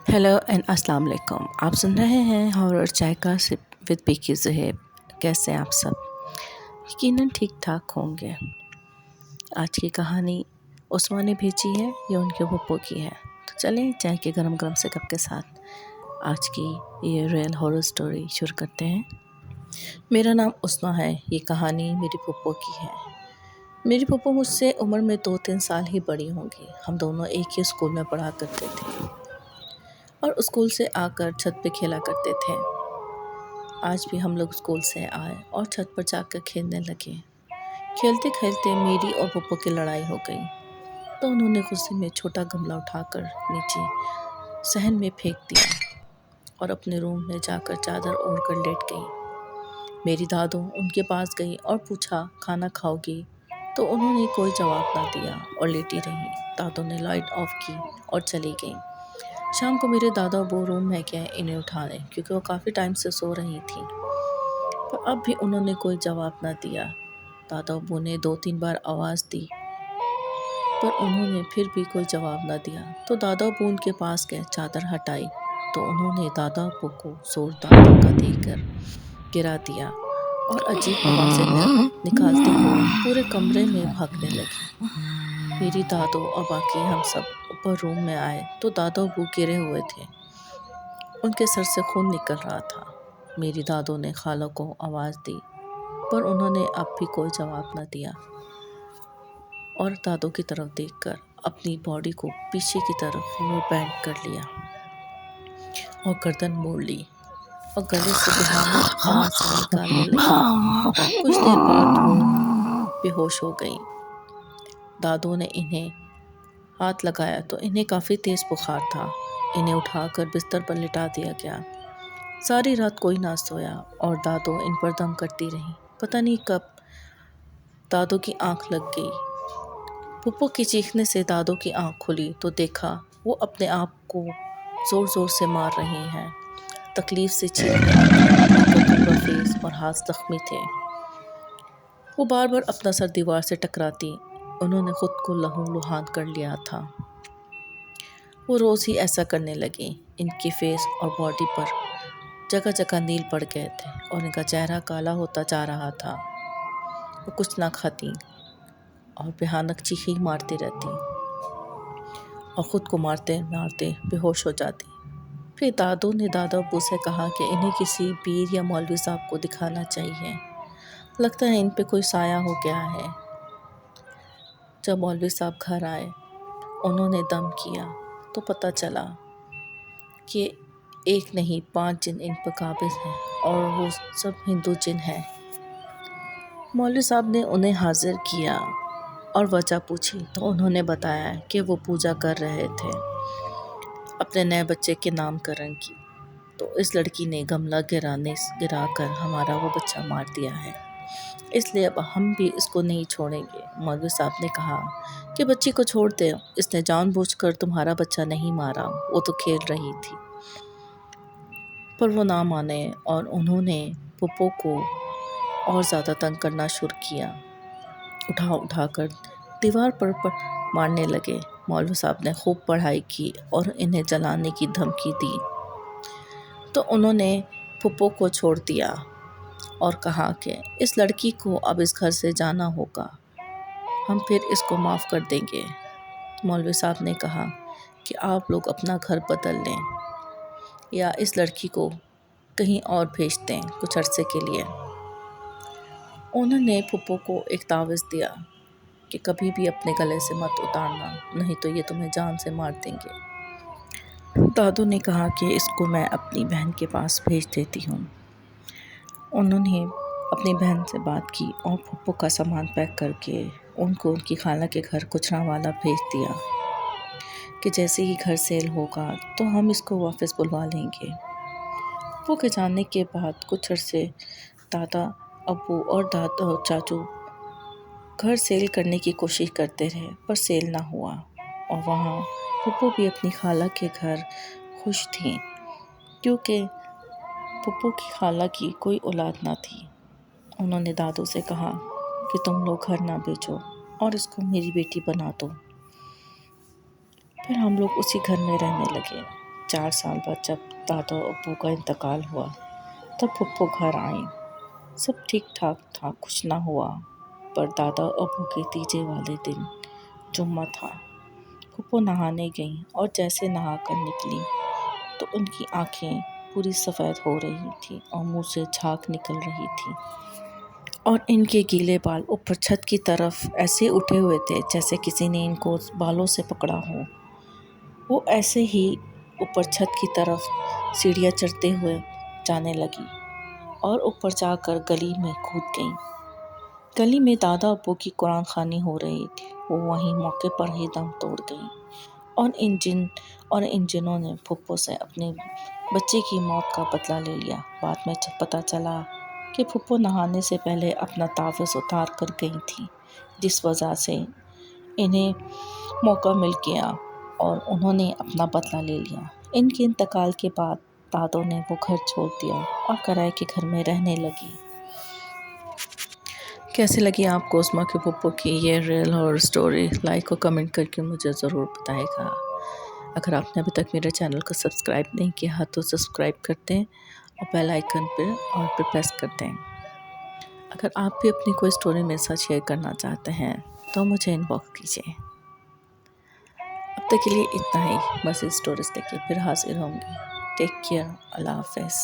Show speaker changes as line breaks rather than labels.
Hello and अस्सलाम वालेकुम। आप सुन रहे हैं हॉरर चाय का सिप विद पीकी ज़ुहैब। कैसे हैं आप सब? यकीनन ठीक ठाक होंगे। आज की कहानी उस्मा ने भेजी है, ये उनके पप्पो की है। तो चलें चाय के गरम गरम से कप के साथ आज की ये रियल हॉरर स्टोरी शुरू करते हैं। मेरा नाम उस्मा है। ये कहानी मेरी पप्पो की है। मेरी पप्पो मुझसे उम्र में 2-3 साल ही बड़ी होंगी। हम दोनों एक ही स्कूल में पढ़ा करते थे और स्कूल से आकर छत पे खेला करते थे। आज भी हम लोग स्कूल से आए और छत पर जाकर खेलने लगे। खेलते खेलते मेरी और पप्पो की लड़ाई हो गई, तो उन्होंने गुस्से में छोटा गमला उठाकर नीचे सहन में फेंक दिया और अपने रूम में जाकर चादर ओढ़ कर लेट गई। मेरी दादू उनके पास गई और पूछा, खाना खाओगी? तो उन्होंने कोई जवाब ना दिया और लेटी रही। दादू ने लाइट ऑफ की और चली गई। शाम को मेरे दादा वो रूम में गए इन्हें उठाने, क्योंकि वो काफ़ी टाइम से सो रही थी, पर अब भी उन्होंने कोई जवाब न दिया। दादा अब्बू ने 2-3 बार आवाज़ दी, पर उन्होंने फिर भी कोई जवाब न दिया। तो दादा अब्बू उनके पास गए, चादर हटाई तो उन्होंने दादा अब्बू को जोरदार धक्का देकर गिरा दिया और अजीब आवाज़ें निकालते हुए पूरे कमरे में भागने लगी। मेरी दादू और बाकी हम सब ऊपर रूम में आए तो दादा अब्बू गिरे हुए थे। उनके सर से खून निकल रहा था। मेरी दादू ने खाला को आवाज़ दी, पर उन्होंने अब भी कोई जवाब न दिया और दादू की तरफ देखकर अपनी बॉडी को पीछे की तरफ वो बैंड कर लिया और गर्दन मोड़ ली और गले से भयानक आवाज़ निकालने लगी। कुछ देर बाद वो बेहोश हो गई। दादू ने इन्हें हाथ लगाया तो इन्हें काफ़ी तेज़ बुखार था। इन्हें उठाकर बिस्तर पर लिटा दिया गया। सारी रात कोई ना सोया और दादू इन पर दम करती रही। पता नहीं कब दादू की आंख लग गई। पुप्पो के चीखने से दादू की आंख खुली तो देखा वो अपने आप को ज़ोर ज़ोर से मार रही हैं। तकलीफ से चीख रही थी। उनका पूरा फेस और हाथ जख्मी थे। वो बार बार अपना सर दीवार से टकराती। उन्होंने खुद को लहूलुहान कर लिया था। वो रोज़ ही ऐसा करने लगी। इनके फेस और बॉडी पर जगह जगह नील पड़ गए थे और इनका चेहरा काला होता जा रहा था। वो कुछ ना खाती और भयानक चीखें मारती रहती और ख़ुद को मारते मारते बेहोश हो जाती। फिर दादू ने दादा अब्बू से कहा कि इन्हें किसी पीर या मौलवी साहब को दिखाना चाहिए। लगता है इन पे कोई साया हो गया है। जब मौलवी साहब घर आए, उन्होंने दम किया तो पता चला कि एक नहीं 5 जिन इन पर काबिज हैं और वो सब हिंदू जिन हैं। मौलवी साहब ने उन्हें हाजिर किया और वजह पूछी तो उन्होंने बताया कि वो पूजा कर रहे थे अपने नए बच्चे के नामकरण की, तो इस लड़की ने गमला गिराकर हमारा वो बच्चा मार दिया है, इसलिए अब हम भी इसको नहीं छोड़ेंगे। मौलवी साहब ने कहा कि बच्ची को छोड़ दे, इसने जानबूझकर तुम्हारा बच्चा नहीं मारा, वो तो खेल रही थी। पर वो ना माने और उन्होंने पुप्पो को और ज़्यादा तंग करना शुरू किया। उठा कर दीवार पर मारने लगे। मौलवी साहब ने खूब पढ़ाई की और इन्हें जलाने की धमकी दी, तो उन्होंने पुप्पो को छोड़ दिया और कहा कि इस लड़की को अब इस घर से जाना होगा, हम फिर इसको माफ़ कर देंगे। मौलवी साहब ने कहा कि आप लोग अपना घर बदल लें या इस लड़की को कहीं और भेज दें कुछ अरसे के लिए। उन्होंने पुप्पो को एक तावीज़ दिया कि कभी भी अपने गले से मत उतारना, नहीं तो ये तुम्हें जान से मार देंगे। दादू ने कहा कि इसको मैं अपनी बहन के पास भेज देती हूँ। उन्होंने अपनी बहन से बात की और पुप्पो का सामान पैक करके उनको उनकी खाला के घर गुजरांवाला भेज दिया कि जैसे ही घर सेल होगा तो हम इसको वापस बुलवा लेंगे। पुप्पो के जाने के बाद कुछ अरसे दादा अब्बू और दादा चाचू घर सेल करने की कोशिश करते रहे, पर सेल ना हुआ और वहाँ पुप्पो भी अपनी खाला के घर खुश थी, क्योंकि पुप्पो की खाला की कोई औलाद ना थी। उन्होंने दादू से कहा कि तुम लोग घर ना बेचो और इसको मेरी बेटी बना दो। फिर हम लोग उसी घर में रहने लगे। 4 साल बाद जब दादा अब्बू का इंतकाल हुआ तब फुप्पो घर आई। सब ठीक ठाक था, कुछ ना हुआ। पर दादा अब्बू के तीजे वाले दिन जुम्मा था। फुप्पो नहाने गईं और जैसे नहा कर निकली तो उनकी आंखें पूरी सफ़ेद हो रही थी और मुंह से झाग निकल रही थी और इनके गीले बाल ऊपर छत की तरफ ऐसे उठे हुए थे जैसे किसी ने इनको बालों से पकड़ा हो। वो ऐसे ही ऊपर छत की तरफ सीढ़ियाँ चढ़ते हुए जाने लगी और ऊपर जाकर गली में कूद गई। गली में दादा अब्बू की कुरान खानी हो रही थी। वो वहीं मौके पर ही दम तोड़ गई और इंजनों ने फुप्पो से अपने बच्चे की मौत का बदला ले लिया। बाद में जब पता चला कि फुप्पो नहाने से पहले अपना तावीज़ उतार कर गई थी, जिस वजह से इन्हें मौका मिल गया और उन्होंने अपना बदला ले लिया। इनके इंतकाल के बाद दादों ने वो घर छोड़ दिया और किराए के घर में रहने लगी। कैसी लगी आपको उस्मा की फुप्पो की ये रियल हॉरर स्टोरी? लाइक और कमेंट करके मुझे ज़रूर बताएगा। अगर आपने अभी तक मेरे चैनल को सब्सक्राइब नहीं किया तो सब्सक्राइब कर दें और बेल आइकन पर ऑल पे प्रेस कर दें। अगर आप भी अपनी कोई स्टोरी मेरे साथ शेयर करना चाहते हैं तो मुझे इनबॉक्स कीजिए। अब तक के लिए इतना ही, बस इस स्टोरीज लेके फिर हाजिर होंगी। टेक केयर, अल्लाह हाफ़िज़।